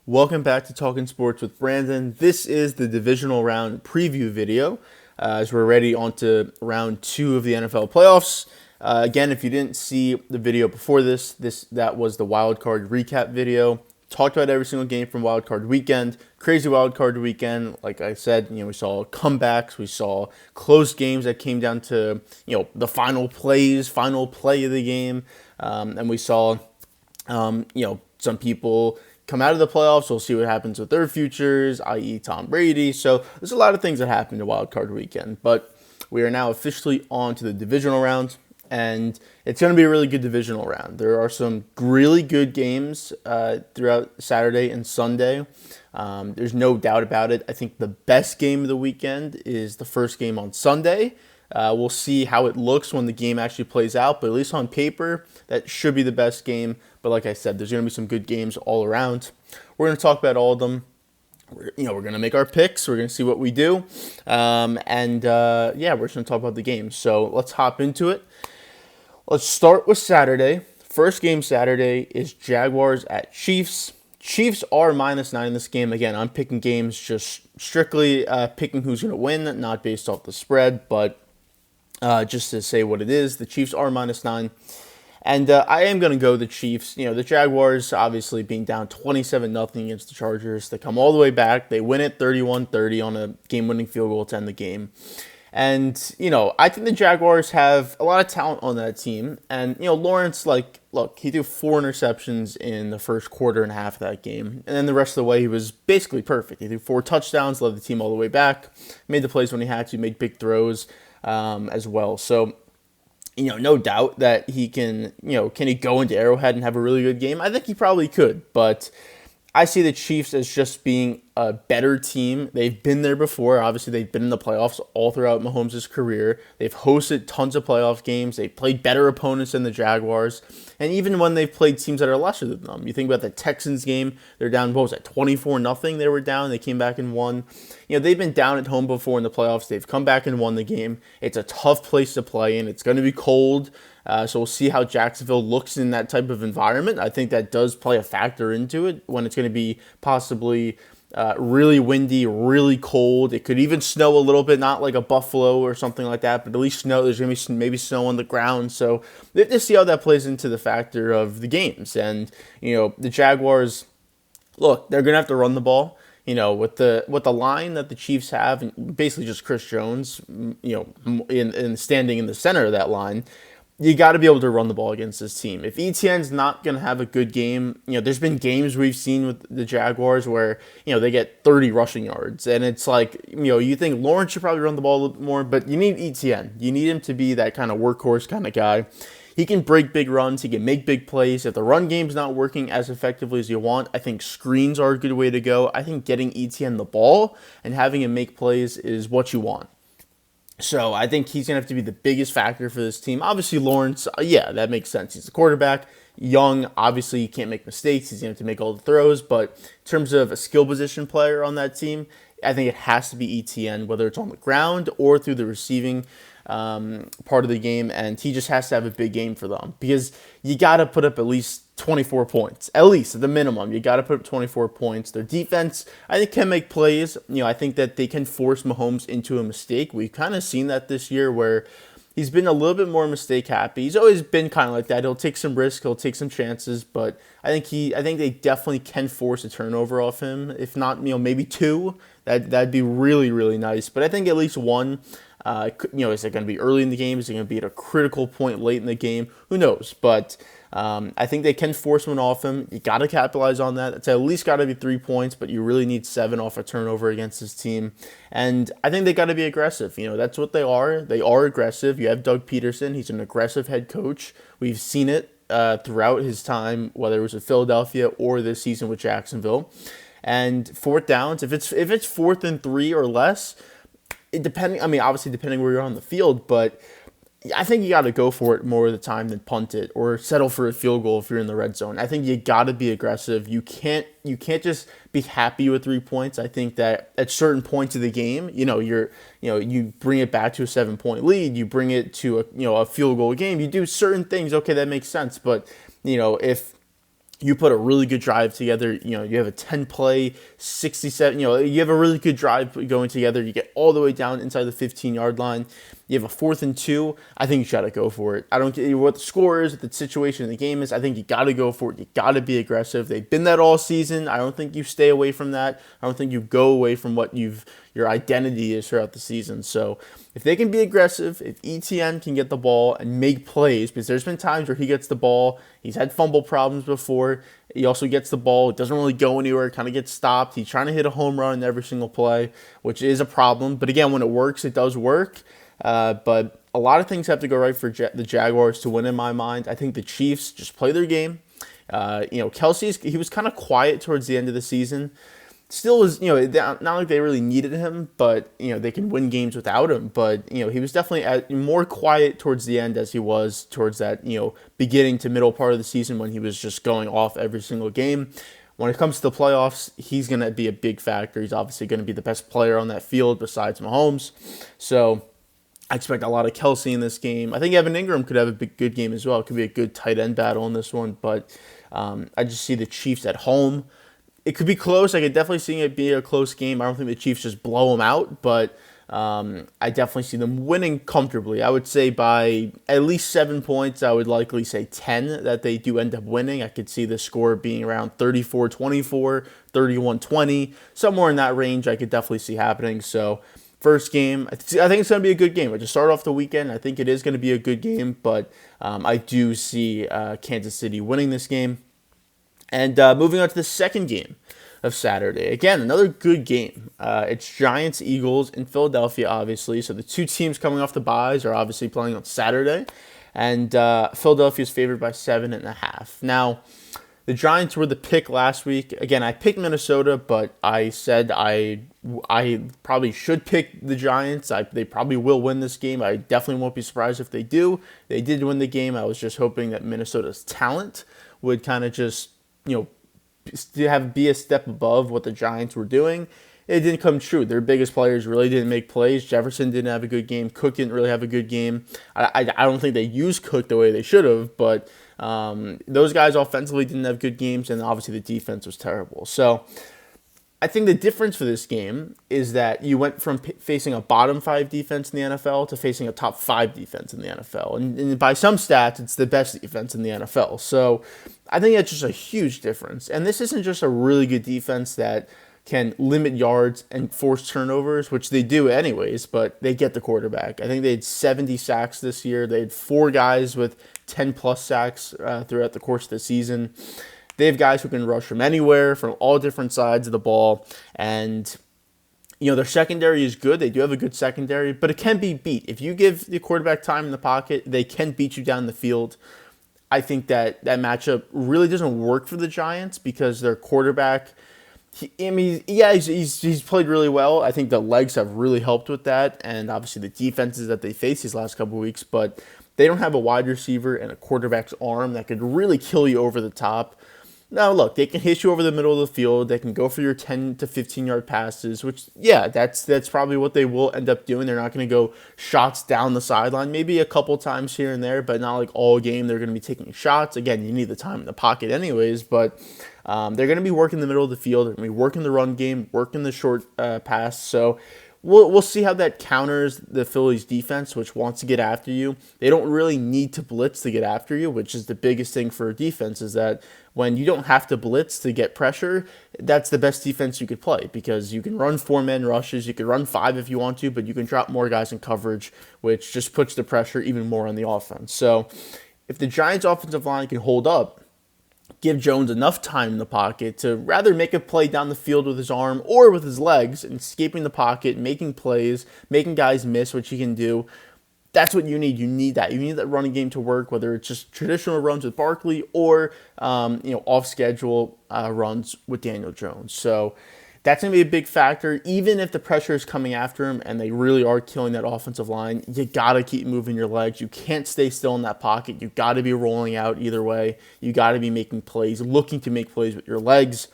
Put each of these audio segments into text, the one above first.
Welcome back to Talking Sports with Brandon. This is the divisional round preview video as we're ready on to round 2 of the NFL playoffs. Again, if you didn't see the video before that was the wild card recap video. Talked about every single game from wild card weekend. Crazy wild card weekend. Like I said, we saw comebacks, we saw close games that came down to the final play of the game, and we saw some people come out of the playoffs. We'll see what happens with their futures, i.e. Tom Brady. So there's a lot of things that happened to Wild Card Weekend. But we are now officially on to the divisional round, and it's going to be a really good divisional round. There are some really good games throughout Saturday and Sunday. There's no doubt about it. I think the best game of the weekend is the first game on Sunday. We'll see how it looks when the game actually plays out, but at least on paper, that should be the best game. But like I said, there's going to be some good games all around. We're going to talk about all of them. We're going to make our picks. We're going to see what we do. We're just going to talk about the games. So let's hop into it. Let's start with Saturday. First game Saturday is Jaguars at Chiefs. Chiefs are -9 in this game. Again, I'm picking games just strictly picking who's going to win, not based off the spread, but just to say what it is. The Chiefs are -9. And I am going to go the Chiefs. The Jaguars obviously being down 27-0 against the Chargers. They come all the way back. They win it 31-30 on a game-winning field goal to end the game. And, I think the Jaguars have a lot of talent on that team. And, Lawrence, look, he threw 4 interceptions in the first quarter and a half of that game. And then the rest of the way, he was basically perfect. He threw 4 touchdowns, led the team all the way back, made the plays when he had to, made big throws as well. So, no doubt that he can he go into Arrowhead and have a really good game? I think he probably could, but I see the Chiefs as just being a better team. They've been there before. Obviously, they've been in the playoffs all throughout Mahomes' career. They've hosted tons of playoff games. They've played better opponents than the Jaguars. And even when they've played teams that are lesser than them. You think about the Texans game. They're down, 24-0? They were down. They came back and won. They've been down at home before in the playoffs. They've come back and won the game. It's a tough place to play in. It's going to be cold. So we'll see how Jacksonville looks in that type of environment. I think that does play a factor into it when it's going to be possibly really windy, really cold. It could even snow a little bit, not like a Buffalo or something like that, but at least snow. There's going to be maybe snow on the ground. So we have to see how that plays into the factor of the games. And, the Jaguars, look, they're going to have to run the ball. With the line that the Chiefs have, and basically just Chris Jones, in standing in the center of that line, you got to be able to run the ball against this team. If ETN's not going to have a good game, there's been games we've seen with the Jaguars where, they get 30 rushing yards. And it's like, you think Lawrence should probably run the ball a little bit more, but you need ETN. You need him to be that kind of workhorse kind of guy. He can break big runs. He can make big plays. If the run game's not working as effectively as you want, I think screens are a good way to go. I think getting ETN the ball and having him make plays is what you want. So I think he's going to have to be the biggest factor for this team. Obviously, Lawrence, that makes sense. He's the quarterback. Young, obviously, he can't make mistakes. He's going to have to make all the throws. But in terms of a skill position player on that team, I think it has to be ETN, whether it's on the ground or through the receiving part of the game. And he just has to have a big game for them because you got to put up at least 24 points, at least at the minimum. You got to put up 24 points. Their defense, I think, can make plays. I think that they can force Mahomes into a mistake. We've kind of seen that this year where he's been a little bit more mistake happy. He's always been kind of like that. He'll take some risk, he'll take some chances, but I think they definitely can force a turnover off him. If not, maybe 2. That'd be really, really nice. But I think at least 1. Is it going to be early in the game? Is it going to be at a critical point late in the game? Who knows? But I think they can force one off him. You got to capitalize on that. It's at least got to be 3 points, but you really need 7 off a turnover against this team. And I think they got to be aggressive. That's what they are. They are aggressive. You have Doug Peterson. He's an aggressive head coach. We've seen it throughout his time, whether it was with Philadelphia or this season with Jacksonville. And fourth downs, if it's 4th and 3 or less, obviously depending where you're on the field, but I think you got to go for it more of the time than punt it or settle for a field goal if you're in the red zone. I think you got to be aggressive. You can't just be happy with 3 points. I think that at certain points of the game, you bring it back to a 7-point lead, you bring it to a field goal game, you do certain things. Okay, that makes sense, but if you put a really good drive together, you have a 10 play, 67, you have a really good drive going together. You get all the way down inside the 15-yard line. You have a 4th and 2. I think you got to go for it. I don't care what the score is, what the situation in the game is. I think you got to go for it. You got to be aggressive. They've been that all season. I don't think you stay away from that. I don't think you go away from what your identity is throughout the season. So if they can be aggressive, if ETN can get the ball and make plays, because there's been times where he gets the ball, he's had fumble problems before. He also gets the ball, it doesn't really go anywhere, kind of gets stopped. He's trying to hit a home run in every single play, which is a problem. But again, when it works, it does work. But a lot of things have to go right for the Jaguars to win in my mind. I think the Chiefs just play their game. Kelsey's, he was kind of quiet towards the end of the season. Still was, not like they really needed him, but, they can win games without him. But, he was definitely more quiet towards the end as he was towards that, beginning to middle part of the season when he was just going off every single game. When it comes to the playoffs, he's going to be a big factor. He's obviously going to be the best player on that field besides Mahomes. So I expect a lot of Kelsey in this game. I think Evan Ingram could have a good game as well. It could be a good tight end battle in this one. But I just see the Chiefs at home. It could be close. I could definitely see it be a close game. I don't think the Chiefs just blow them out, but I definitely see them winning comfortably. I would say by at least 7 points. I would likely say 10 that they do end up winning. I could see the score being around 34-24, 31-20, somewhere in that range. I could definitely see happening. So first game, I think it's going to be a good game. I just start off the weekend. I think it is going to be a good game, but I do see Kansas City winning this game. And moving on to the second game of Saturday. Again, another good game. It's Giants-Eagles in Philadelphia, obviously. So the two teams coming off the byes are obviously playing on Saturday. And Philadelphia is favored by 7.5. Now, the Giants were the pick last week. Again, I picked Minnesota, but I said I probably should pick the Giants. They probably will win this game. I definitely won't be surprised if they do. They did win the game. I was just hoping that Minnesota's talent would kind of just be a step above what the Giants were doing. It didn't come true. Their biggest players really didn't make plays. Jefferson didn't have a good game. Cook didn't really have a good game. I don't think they used Cook the way they should have, but those guys offensively didn't have good games, and obviously the defense was terrible. So I think the difference for this game is that you went from facing a bottom 5 defense in the NFL to facing a top 5 defense in the NFL. And by some stats, it's the best defense in the NFL. So I think that's just a huge difference. And this isn't just a really good defense that can limit yards and force turnovers, which they do anyways, but they get the quarterback. I think they had 70 sacks this year. They had 4 guys with 10-plus sacks throughout the course of the season. They have guys who can rush from anywhere, from all different sides of the ball. And, their secondary is good. They do have a good secondary, but it can be beat. If you give the quarterback time in the pocket, they can beat you down the field. I think that matchup really doesn't work for the Giants because their quarterback, he's played really well. I think the legs have really helped with that, and obviously the defenses that they faced these last couple of weeks, but they don't have a wide receiver and a quarterback's arm that could really kill you over the top. Now, look, they can hit you over the middle of the field. They can go for your 10 to 15-yard passes, which, that's probably what they will end up doing. They're not going to go shots down the sideline, maybe a couple times here and there, but not like all game. They're going to be taking shots. Again, you need the time in the pocket anyways, but they're going to be working the middle of the field. They're going to be working the run game, working the short pass. So we'll see how that counters the Phillies defense, which wants to get after you. They don't really need to blitz to get after you, which is the biggest thing for a defense, is that when you don't have to blitz to get pressure, that's the best defense you could play because you can run 4-man rushes, you can run 5 if you want to, but you can drop more guys in coverage, which just puts the pressure even more on the offense. So if the Giants' offensive line can hold up, give Jones enough time in the pocket to rather make a play down the field with his arm or with his legs and escaping the pocket, making plays, making guys miss, which he can do. That's what you need. You need that. You need that running game to work, whether it's just traditional runs with Barkley or off-schedule runs with Daniel Jones. So that's going to be a big factor. Even if the pressure is coming after him and they really are killing that offensive line, you got to keep moving your legs. You can't stay still in that pocket. You got to be rolling out either way. You got to be making plays, looking to make plays with your legs.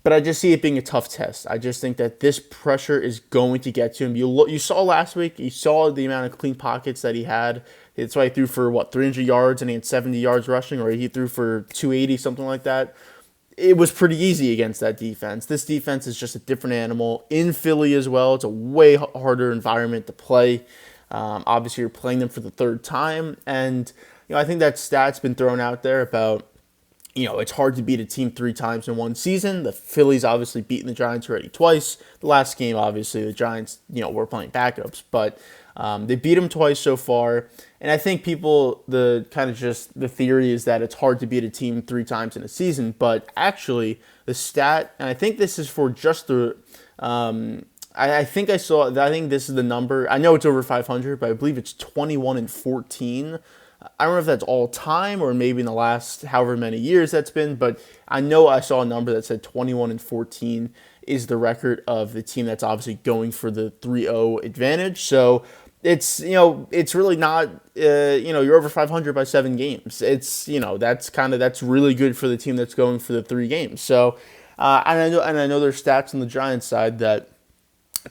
But I just see it being a tough test. I just think that this pressure is going to get to him. You saw last week, you saw the amount of clean pockets that he had. That's why he threw for, 300 yards and he had 70 yards rushing, or he threw for 280, something like that. It was pretty easy against that defense. This defense is just a different animal. In Philly as well, it's a way harder environment to play. Obviously, you're playing them for the third time, and I think that stat's been thrown out there about it's hard to beat a team 3 times in one season. The Phillies obviously beaten the Giants already twice. The last game, obviously, the Giants were playing backups, but they beat them twice so far. And I think the theory is that it's hard to beat a team 3 times in a season, but actually the stat, and I think this is for just the, I think this is the number. I know it's over 500, but I believe it's 21-14. I don't know if that's all time or maybe in the last however many years that's been, but I know I saw a number that said 21-14 is the record of the team that's obviously going for the 3-0 advantage. So it's really not you're over 500 by 7 games. It's that's really good for the team that's going for the 3 games. So and I know there's stats on the Giants side that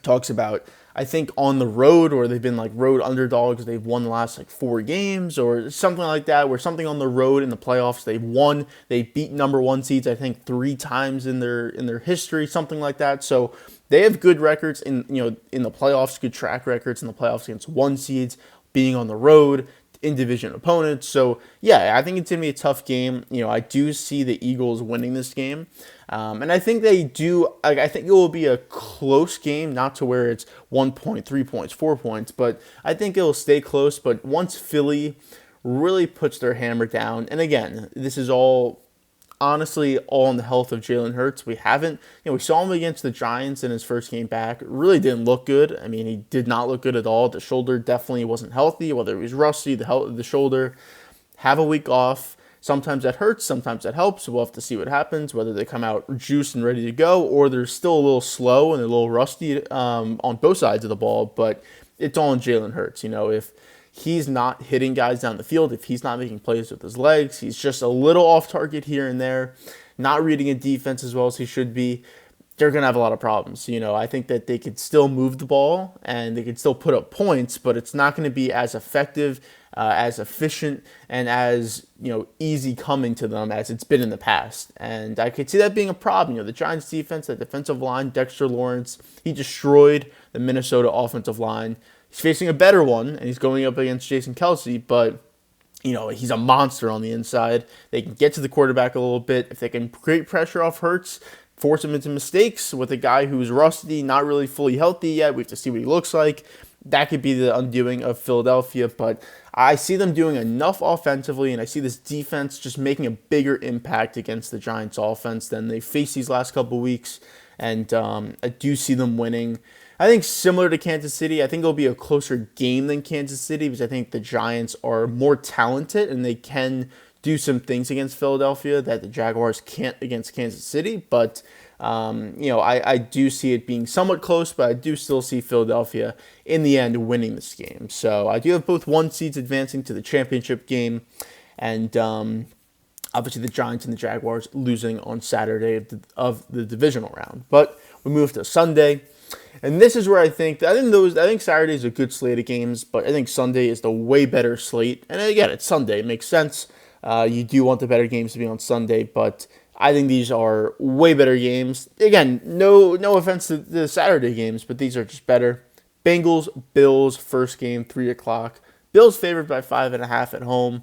talks about, I think, on the road, or they've been like road underdogs, they've won the last 4 games or something like that, where something on the road in the playoffs they've won. They beat number 1 seeds, I think, 3 times in their history, something like that. So they have good records in the playoffs, good track records in the playoffs against 1 seeds, being on the road in division opponents. So yeah, I think it's gonna be a tough game. I do see the Eagles winning this game, and I think they do. I think it will be a close game, not to where it's 1 point, 3 points, 4 points, but I think it will stay close. But once Philly really puts their hammer down, and again, this is honestly all in the health of Jalen Hurts. We saw him against the Giants in his first game back. Really didn't look good. I mean, he did not look good at all. The shoulder definitely wasn't healthy, whether it was rusty, the shoulder. Have a week off. Sometimes that hurts, sometimes that helps. We'll have to see what happens, whether they come out juiced and ready to go, or they're still a little slow and a little rusty on both sides of the ball. But it's all in Jalen Hurts. If he's not hitting guys down the field, if he's not making plays with his legs, he's just a little off target here and there, not reading a defense as well as he should be, they're going to have a lot of problems. I think that they could still move the ball and they could still put up points, but it's not going to be as effective, as efficient, and as easy coming to them as it's been in the past. And I could see that being a problem. The Giants defense, that defensive line, Dexter Lawrence, he destroyed the Minnesota offensive line. He's facing a better one, and he's going up against Jason Kelce, but he's a monster on the inside. They can get to the quarterback a little bit. If they can create pressure off Hurts, force him into mistakes with a guy who's rusty, not really fully healthy yet, we have to see what he looks like. That could be the undoing of Philadelphia, but I see them doing enough offensively, and I see this defense just making a bigger impact against the Giants offense than they faced these last couple weeks, and I do see them winning. I think similar to Kansas City, I think it'll be a closer game than Kansas City because I think the Giants are more talented and they can do some things against Philadelphia that the Jaguars can't against Kansas City. But, I do see it being somewhat close, but I do still see Philadelphia in the end winning this game. So I do have both 1 seeds advancing to the championship game, and obviously the Giants and the Jaguars losing on Saturday of the divisional round. But we move to Sunday. And this is where I think Saturday is a good slate of games, but I think Sunday is the way better slate. And again, it's Sunday. It makes sense. You do want the better games to be on Sunday, but I think these are way better games. Again, no offense to the Saturday games, but these are just better. Bengals, Bills, first game, 3 o'clock. Bills favored by 5.5 at home.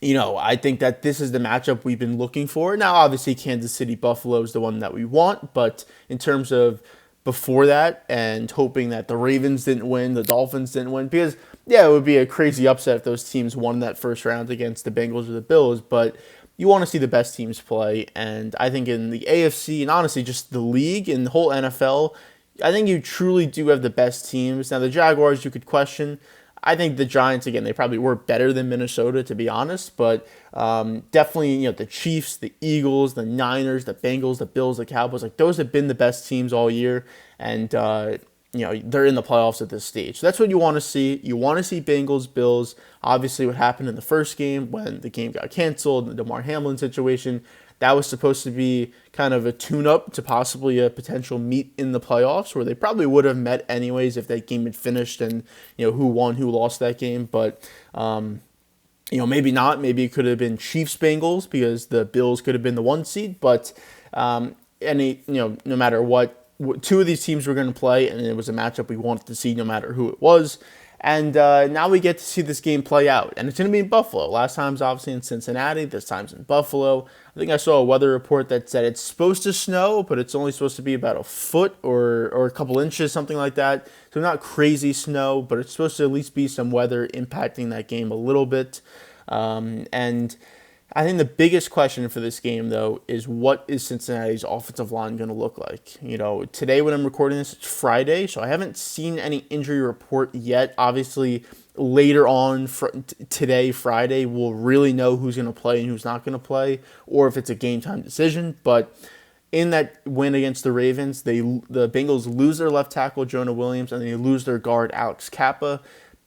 I think that this is the matchup we've been looking for. Now, obviously, Kansas City, Buffalo is the one that we want, but in terms of before that and hoping that the Ravens didn't win, the Dolphins didn't win, because, yeah, it would be a crazy upset if those teams won that first round against the Bengals or the Bills, but you want to see the best teams play, and I think in the AFC, and honestly just the league and the whole NFL, I think you truly do have the best teams. Now, the Jaguars you could question. I think the Giants, again, they probably were better than Minnesota, to be honest, but definitely, the Chiefs, the Eagles, the Niners, the Bengals, the Bills, the Cowboys, those have been the best teams all year, and, they're in the playoffs at this stage. So that's what you want to see. You want to see Bengals, Bills. Obviously, what happened in the first game when the game got canceled, the DeMar Hamlin situation, that was supposed to be kind of a tune-up to possibly a potential meet in the playoffs, where they probably would have met anyways if that game had finished and who won, who lost that game. But maybe not. Maybe it could have been Chiefs Bengals because the Bills could have been the 1 seed. But no matter what, two of these teams were going to play, and it was a matchup we wanted to see no matter who it was. And now we get to see this game play out. And it's going to be in Buffalo. Last time's obviously in Cincinnati. This time's in Buffalo. I think I saw a weather report that said it's supposed to snow, but it's only supposed to be about a foot or a couple inches, something like that. So not crazy snow, but it's supposed to at least be some weather impacting that game a little bit. And I think the biggest question for this game, though, is what is Cincinnati's offensive line going to look like? Today when I'm recording this, it's Friday, so I haven't seen any injury report yet. Obviously, later on today, Friday, we'll really know who's going to play and who's not going to play, or if it's a game-time decision. But in that win against the Ravens, the Bengals lose their left tackle, Jonah Williams, and they lose their guard, Alex Kappa.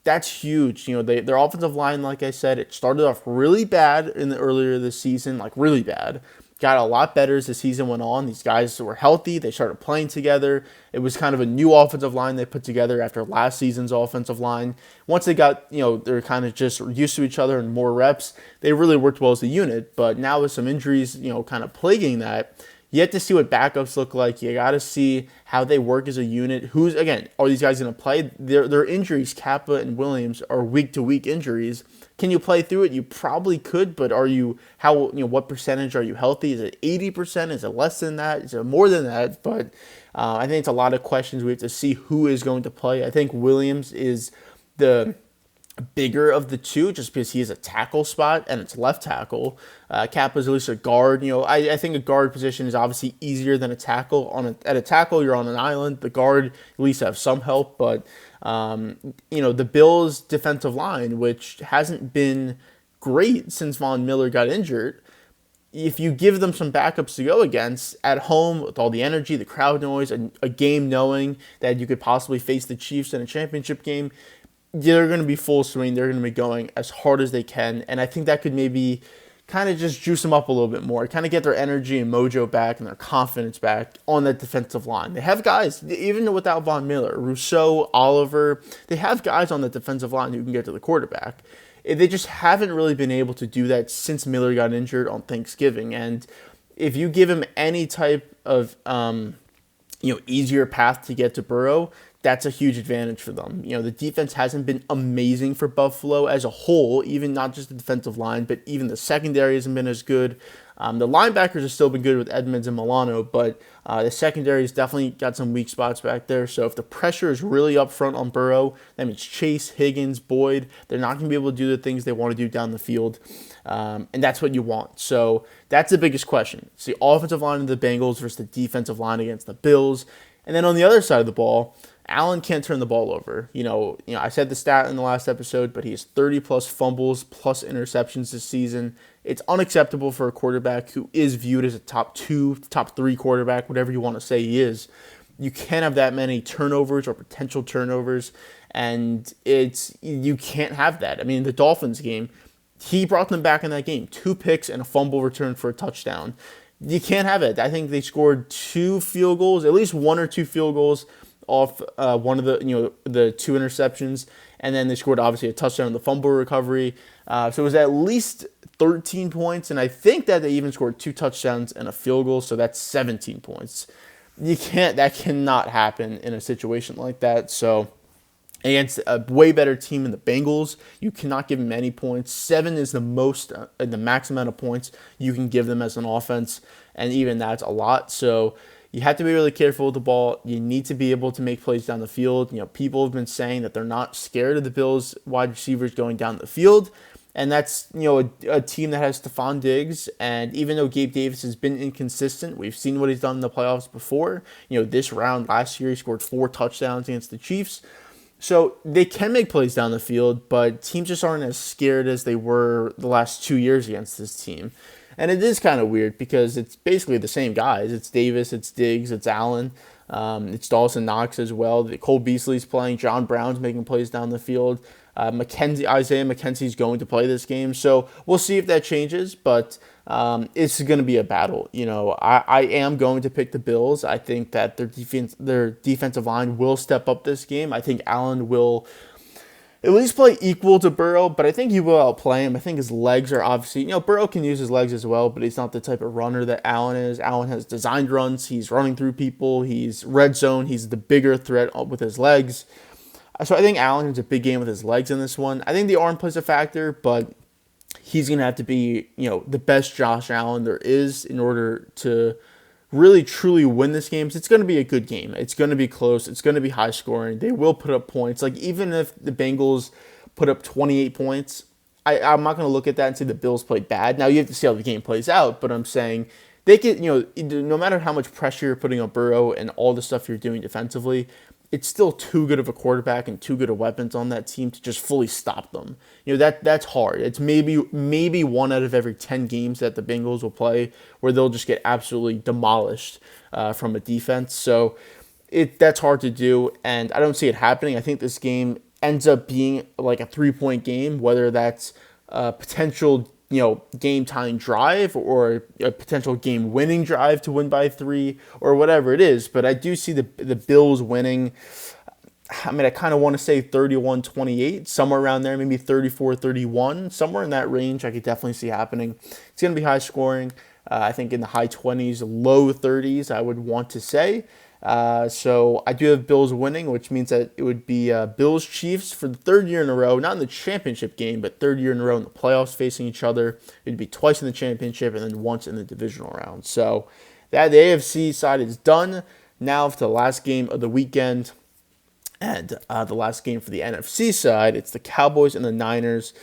That's huge. Their offensive line, like I said, it started off really bad earlier this season, like really bad. Got a lot better as the season went on. These guys were healthy. They started playing together. It was kind of a new offensive line they put together after last season's offensive line. Once they got, they're kind of just used to each other and more reps, they really worked well as a unit. But now with some injuries, kind of plaguing that, you have to see what backups look like. You got to see how they work as a unit. Are these guys going to play? Their injuries, Kappa and Williams, are week-to-week injuries. Can you play through it? You probably could, but what percentage are you healthy? Is it 80%? Is it less than that? Is it more than that? But I think it's a lot of questions. We have to see who is going to play. I think Williams is the bigger of the two just because he is a tackle spot and it's left tackle. Kappa's at least a guard. I think a guard position is obviously easier than a tackle. At a tackle, you're on an island. The guard at least have some help, but the Bills' defensive line, which hasn't been great since Von Miller got injured, if you give them some backups to go against at home with all the energy, the crowd noise, a game knowing that you could possibly face the Chiefs in a championship game, they're going to be full swing. They're going to be going as hard as they can. And I think that could maybe kind of just juice them up a little bit more, kind of get their energy and mojo back and their confidence back on that defensive line. They have guys, even without Von Miller, Rousseau, Oliver, they have guys on the defensive line who can get to the quarterback. They just haven't really been able to do that since Miller got injured on Thanksgiving. And if you give him any type of easier path to get to Burrow, that's a huge advantage for them. The defense hasn't been amazing for Buffalo as a whole, even not just the defensive line, but even the secondary hasn't been as good. The linebackers have still been good with Edmonds and Milano, but the secondary has definitely got some weak spots back there. So if the pressure is really up front on Burrow, that means Chase, Higgins, Boyd, they're not going to be able to do the things they want to do down the field. And that's what you want. So that's the biggest question. It's the offensive line of the Bengals versus the defensive line against the Bills. And then on the other side of the ball, Allen can't turn the ball over. I said the stat in the last episode, but he has 30-plus fumbles plus interceptions this season. It's unacceptable for a quarterback who is viewed as a top 2, top 3 quarterback, whatever you want to say he is. You can't have that many turnovers or potential turnovers, and you can't have that. I mean, the Dolphins game, he brought them back in that game. 2 picks and a fumble return for a touchdown. You can't have it. I think they scored 2 field goals, at least 1 or 2 field goals off one of the 2 interceptions, and then they scored obviously a touchdown on the fumble recovery. So it was at least 13 points, and I think that they even scored 2 touchdowns and a field goal, so that's 17 points. That cannot happen in a situation like that. So against a way better team in the Bengals, you cannot give them any points. 7 is the most, the max amount of points you can give them as an offense, and even that's a lot. So you have to be really careful with the ball. You need to be able to make plays down the field. People have been saying that they're not scared of the Bills wide receivers going down the field. And that's, a team that has Stephon Diggs. And even though Gabe Davis has been inconsistent, we've seen what he's done in the playoffs before. This round last year, he scored 4 touchdowns against the Chiefs. So they can make plays down the field, but teams just aren't as scared as they were the last 2 years against this team. And it is kind of weird because it's basically the same guys. It's Davis, it's Diggs, it's Allen, it's Dawson Knox as well. Cole Beasley's playing. John Brown's making plays down the field. Isaiah McKenzie's going to play this game, so we'll see if that changes. But it's going to be a battle. I am going to pick the Bills. I think that their defensive line will step up this game. I think Allen will at least play equal to Burrow, but I think he will outplay him. I think his legs are obviously, Burrow can use his legs as well, but he's not the type of runner that Allen is. Allen has designed runs. He's running through people. He's red zone. He's the bigger threat with his legs. So I think Allen has a big game with his legs in this one. I think the arm plays a factor, but he's going to have to be, the best Josh Allen there is in order to really truly win this game. It's going to be a good game. It's going to be close. It's going to be high scoring. They will put up points. Like, even if the Bengals put up 28 points, I'm not going to look at that and say the Bills played bad. Now, you have to see how the game plays out, but I'm saying they could, no matter how much pressure you're putting on Burrow and all the stuff you're doing defensively, it's still too good of a quarterback and too good of weapons on that team to just fully stop them. That's hard. It's maybe 1 out of every 10 games that the Bengals will play where they'll just get absolutely demolished from a defense. So that's hard to do, and I don't see it happening. I think this game ends up being like a 3-point game, whether that's potential game tying drive or a potential game winning drive to win by 3 or whatever it is. But I do see the Bills winning. I mean, I kind of want to say 31-28, somewhere around there, maybe 34-31, somewhere in that range I could definitely see happening. It's going to be high scoring. I think in the high 20s, low 30s, I would want to say. So I do have Bills winning, which means that it would be Bills-Chiefs for the 3rd year in a row, not in the championship game, but 3rd year in a row in the playoffs facing each other. It'd be twice in the championship and then once in the divisional round. So the AFC side is done. Now for the last game of the weekend and the last game for the NFC side, it's the Cowboys and the Niners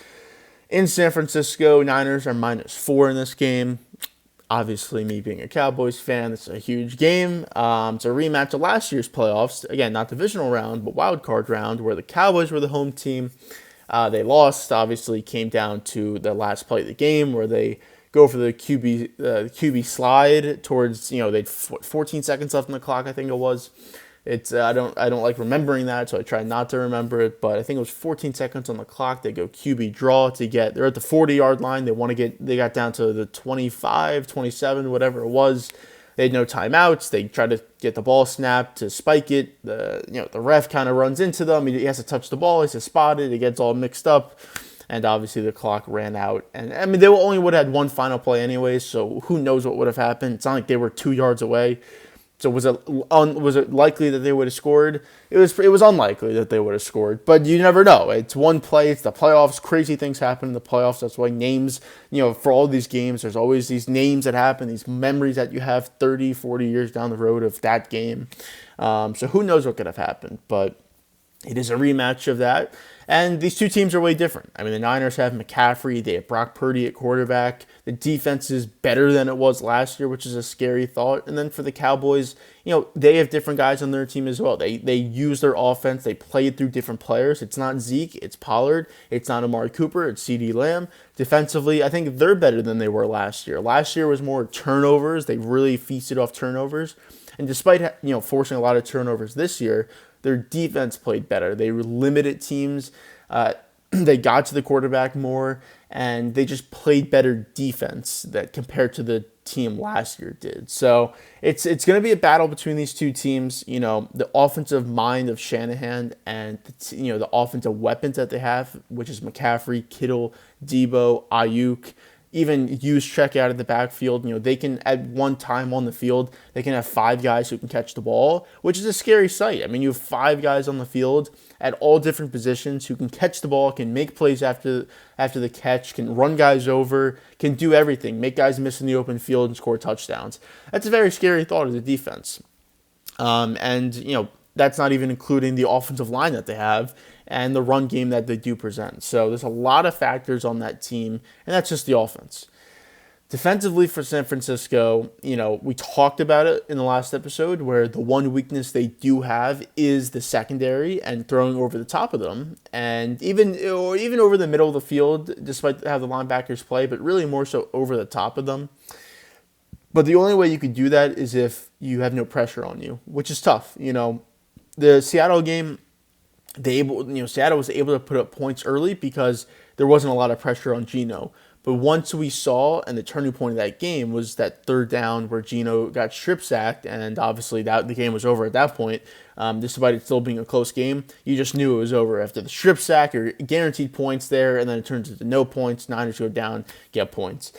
in San Francisco. Niners are -4 in this game. Obviously, me being a Cowboys fan, it's a huge game. It's a rematch of last year's playoffs. Again, not divisional round, but wild card round, where the Cowboys were the home team. They lost. Obviously, came down to the last play of the game, where they go for the QB slide towards, they'd 14 seconds left on the clock, I think it was. It's I don't like remembering that, so I try not to remember it. But I think it was 14 seconds on the clock. They go QB draw they're at the 40-yard line. They got down to the 25, 27, whatever it was. They had no timeouts. They tried to get the ball snapped to spike it. The ref kind of runs into them. He has to touch the ball. He has to spot it. It gets all mixed up. And obviously the clock ran out. And I mean, they only would have had one final play anyways, so who knows what would have happened. It's not like they were 2 yards away. So was it likely that they would have scored? It was unlikely that they would have scored, but you never know. It's one play. It's the playoffs. Crazy things happen in the playoffs. That's why names, for all these games, there's always these names that happen, these memories that you have 30, 40 years down the road of that game. So who knows what could have happened, but it is a rematch of that. And these two teams are way different. I mean, the Niners have McCaffrey. They have Brock Purdy at quarterback. The defense is better than it was last year, which is a scary thought. And then for the Cowboys, they have different guys on their team as well. They use their offense. They play it through different players. It's not Zeke. It's Pollard. It's not Amari Cooper. It's CeeDee Lamb. Defensively, I think they're better than they were last year. Last year was more turnovers. They really feasted off turnovers. And despite forcing a lot of turnovers this year, their defense played better. They limited teams. They got to the quarterback more, and they just played better defense that compared to the team last year did. So it's going to be a battle between these two teams. The offensive mind of Shanahan and the offensive weapons that they have, which is McCaffrey, Kittle, Debo, Ayuk. Even Juszczyk out of the backfield, they can, at one time on the field, they can have 5 guys who can catch the ball, which is a scary sight. I mean, you have 5 guys on the field at all different positions who can catch the ball, can make plays after the catch, can run guys over, can do everything, make guys miss in the open field and score touchdowns. That's a very scary thought as a defense. That's not even including the offensive line that they have and the run game that they do present. So there's a lot of factors on that team, and that's just the offense. Defensively for San Francisco, we talked about it in the last episode where the one weakness they do have is the secondary and throwing over the top of them, and even over the middle of the field, despite how the linebackers play, but really more so over the top of them. But the only way you could do that is if you have no pressure on you, which is tough. The Seattle game, Seattle was able to put up points early because there wasn't a lot of pressure on Geno. But once we saw, and the turning point of that game was that third down where Geno got strip sacked, and obviously that the game was over at that point. Despite it still being a close game, you just knew it was over after the strip sack. You're guaranteed points there, and then it turns into no points. Niners go down, get points.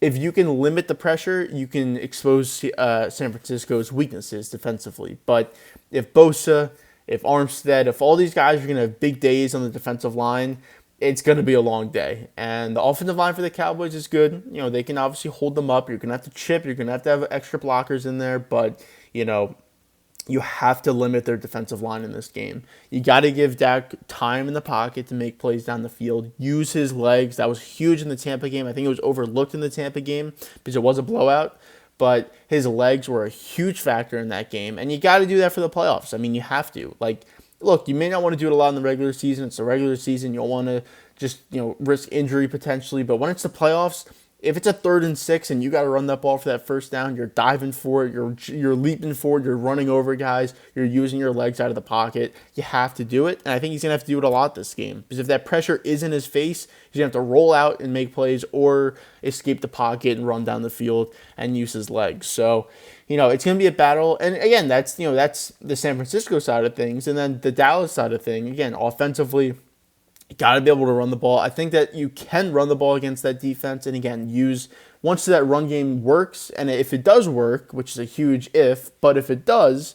If you can limit the pressure, you can expose San Francisco's weaknesses defensively. But if Bosa, if Armstead, if all these guys are going to have big days on the defensive line, it's going to be a long day. And the offensive line for the Cowboys is good. They can obviously hold them up. You're going to have to chip. You're going to have extra blockers in there. But, you have to limit their defensive line in this game. You got to give Dak time in the pocket to make plays down the field. Use his legs. That was huge in the Tampa game. I think it was overlooked in the Tampa game because it was a blowout. But his legs were a huge factor in that game. And you got to do that for the playoffs. I mean, you have to. Look, you may not want to do it a lot in the regular season. It's the regular season. You don't want to just, risk injury potentially. But when it's the playoffs, if it's a 3rd and 6 and you got to run that ball for that first down, you're diving for it, you're leaping forward, you're running over guys, you're using your legs out of the pocket. You have to do it, and I think he's going to have to do it a lot this game. Because if that pressure is in his face, he's going to have to roll out and make plays or escape the pocket and run down the field and use his legs. So, it's going to be a battle. And again, that's the San Francisco side of things. And then the Dallas side of things, again, offensively, got to be able to run the ball. I think that you can run the ball against that defense. And again, once that run game works, and if it does work, which is a huge if, but if it does,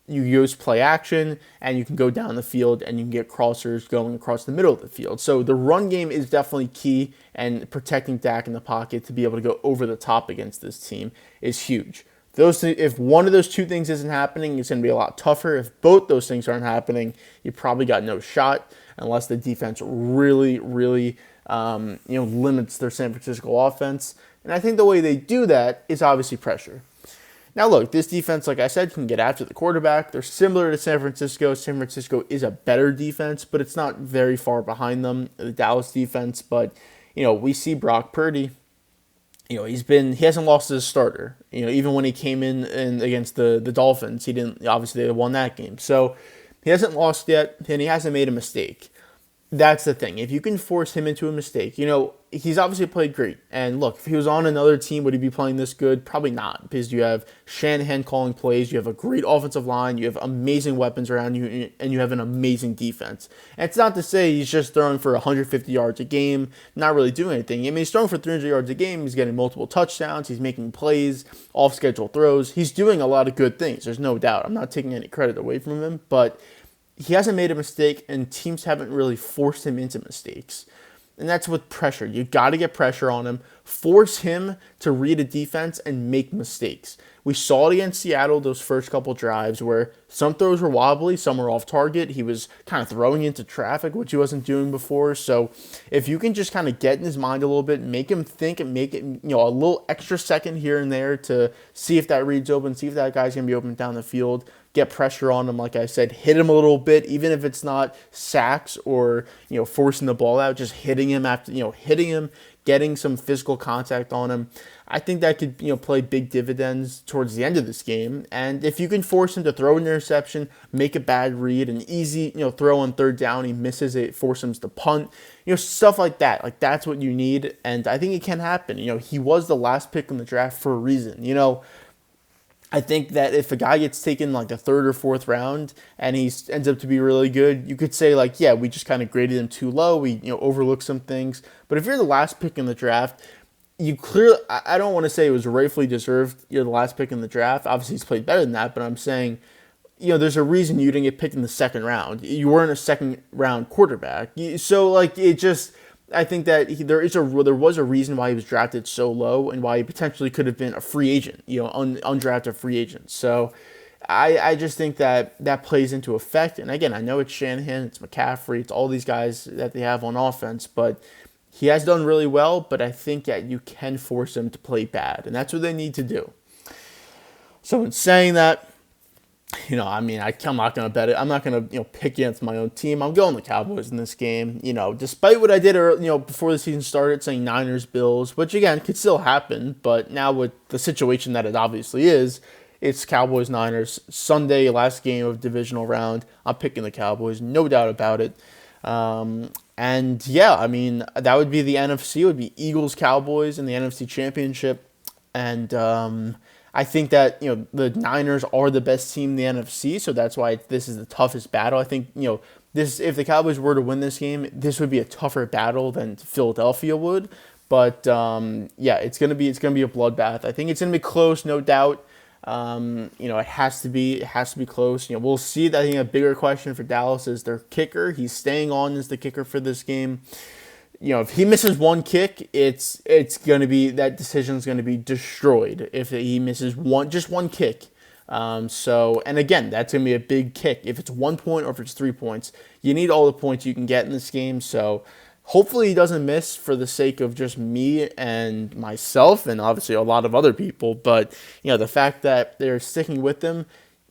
you use play action and you can go down the field and you can get crossers going across the middle of the field. So the run game is definitely key, and protecting Dak in the pocket to be able to go over the top against this team is huge. If one of those two things isn't happening, it's going to be a lot tougher. If both those things aren't happening, you probably got no shot unless the defense really, really limits their San Francisco offense. And I think the way they do that is obviously pressure. Now, look, this defense, like I said, can get after the quarterback. They're similar to San Francisco. San Francisco is a better defense, but it's not very far behind them, the Dallas defense. But, we see Brock Purdy. He hasn't lost as a starter. Even when he came in against the Dolphins, they won that game. So he hasn't lost yet, and he hasn't made a mistake. That's the thing. If you can force him into a mistake, he's obviously played great. And look, if he was on another team, would he be playing this good? Probably not, because you have Shanahan calling plays, you have a great offensive line, you have amazing weapons around you, and you have an amazing defense. And it's not to say he's just throwing for 150 yards a game, not really doing anything. I mean, he's throwing for 300 yards a game, he's getting multiple touchdowns, he's making plays, off-schedule throws. He's doing a lot of good things, there's no doubt. I'm not taking any credit away from him, but he hasn't made a mistake, and teams haven't really forced him into mistakes. And that's with pressure. You got to get pressure on him, force him to read a defense and make mistakes. We saw it against Seattle those first couple drives where some throws were wobbly, some were off target. He was kind of throwing into traffic, which he wasn't doing before. So if you can just kind of get in his mind a little bit, make him think and make it, a little extra second here and there to see if that read's open, see if that guy's going to be open down the field, get pressure on him, like I said, hit him a little bit, even if it's not sacks or, forcing the ball out, just hitting him getting some physical contact on him. I think that could, play big dividends towards the end of this game. And if you can force him to throw an interception, make a bad read, an easy, throw on third down, he misses it, force him to punt, stuff like that. Like, that's what you need. And I think it can happen. He was the last pick in the draft for a reason. I think that if a guy gets taken like the 3rd or 4th round and he ends up to be really good, you could say like, yeah, we just kind of graded him too low. We overlooked some things. But if you're the last pick in the draft, you clearly, I don't want to say it was rightfully deserved. You're the last pick in the draft. Obviously, he's played better than that, but I'm saying, there's a reason you didn't get picked in the 2nd round. You weren't a 2nd round quarterback. So like it just. I think that there was a reason why he was drafted so low and why he potentially could have been a free agent, undrafted free agent. So I just think that plays into effect. And again, I know it's Shanahan, it's McCaffrey, it's all these guys that they have on offense, but he has done really well. But I think that you can force him to play bad, and that's what they need to do. So in saying that, I'm not going to bet it. I'm not going to, pick against my own team. I'm going the Cowboys in this game. Despite what I did, before the season started, saying Niners, Bills, which again could still happen, but now with the situation that it obviously is, it's Cowboys-Niners. Sunday, last game of divisional round. I'm picking the Cowboys, no doubt about it. And yeah, I mean, that would be the NFC. It would be Eagles-Cowboys in the NFC Championship. And I think that, the Niners are the best team in the NFC, so that's why this is the toughest battle. I think, this, if the Cowboys were to win this game, this would be a tougher battle than Philadelphia would. But yeah, it's gonna be a bloodbath. I think it's gonna be close, no doubt. It has to be close. We'll see. I think a bigger question for Dallas is their kicker. He's staying on as the kicker for this game. If he misses one kick, it's gonna be, that decision's gonna be destroyed if he misses just one kick. And again, that's going to be a big kick. If it's 1 point or if it's 3 points, you need all the points you can get in this game. So hopefully he doesn't miss for the sake of just me and myself and obviously a lot of other people. But, the fact that they're sticking with him,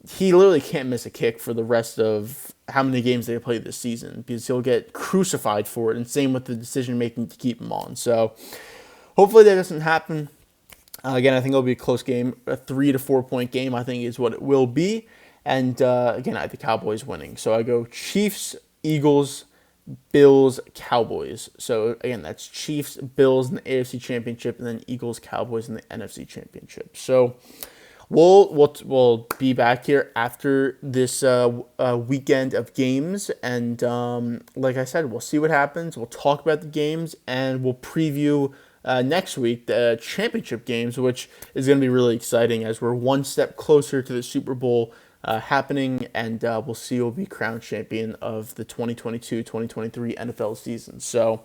he literally can't miss a kick for the rest of how many games they play this season because he'll get crucified for it. And same with the decision making to keep him on. So hopefully that doesn't happen. Again, I think it'll be a close game. A 3 to 4 point game, I think, is what it will be. And again, I have the Cowboys winning. So I go Chiefs, Eagles, Bills, Cowboys. So again, that's Chiefs, Bills in the AFC Championship, and then Eagles, Cowboys in the NFC Championship. So we'll be back here after this weekend of games, and like I said, we'll see what happens. We'll talk about the games, and we'll preview next week the championship games, which is going to be really exciting as we're one step closer to the Super Bowl happening, and we'll see who will be crowned champion of the 2022-2023 NFL season. So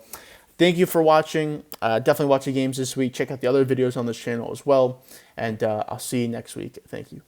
thank you for watching. Definitely watch the games this week. Check out the other videos on this channel as well, and I'll see you next week. Thank you.